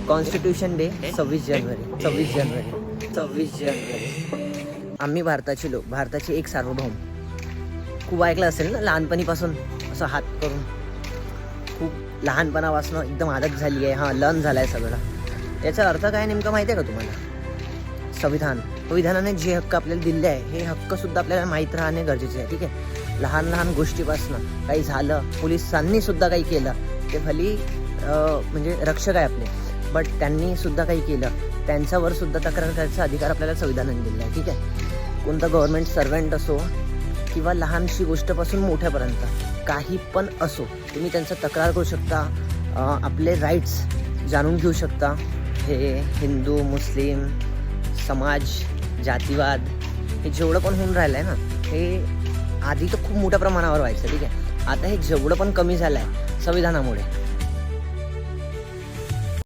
Constitution day 26 जानेवारी. आम्ही भारताचे लोक, भारताचे एक सार्वभौम. खूप ऐकलं असेल ना लहानपणीपासून, असं हात करून खूप लहानपणापासून एकदम आदत झाली आहे. हां, लर्न झाला आहे सगळं. याचा अर्थ काय नेमकं माहिती आहे का तुम्हाला? संविधानाने जे हक्क आपल्याला दिले आहे, हे हक्कसुद्धा आपल्याला माहीत राहणे गरजेचे आहे. ठीक आहे, लहान लहान गोष्टीपासून काही झालं, पोलिसांनी सुद्धा काही केलं, ते भली म्हणजे रक्षक आहे आपले, बट त्यांनी सुद्धा काही केलं, त्यांच्यावर सुद्धा तक्रार करायचा अधिकार आपल्याला संविधानाने दिला आहे. ठीक आहे, कोणतं गव्हर्नमेंट सर्वंट असो किंवा लहानशी गोष्टपासून मोठ्यापर्यंत काही पण असो, तुम्ही त्यांचा तक्रार करू शकता, आपले राईट्स जाणून घेऊ शकता. हे हिंदू मुस्लिम समाज, जातीवाद, हे जेवढं पण होऊन राहिलं आहे ना, हे आधी तर खूप मोठ्या प्रमाणावर व्हायचं. ठीक आहे, आता हे जेवढं पण कमी झालं आहे संविधानामुळे,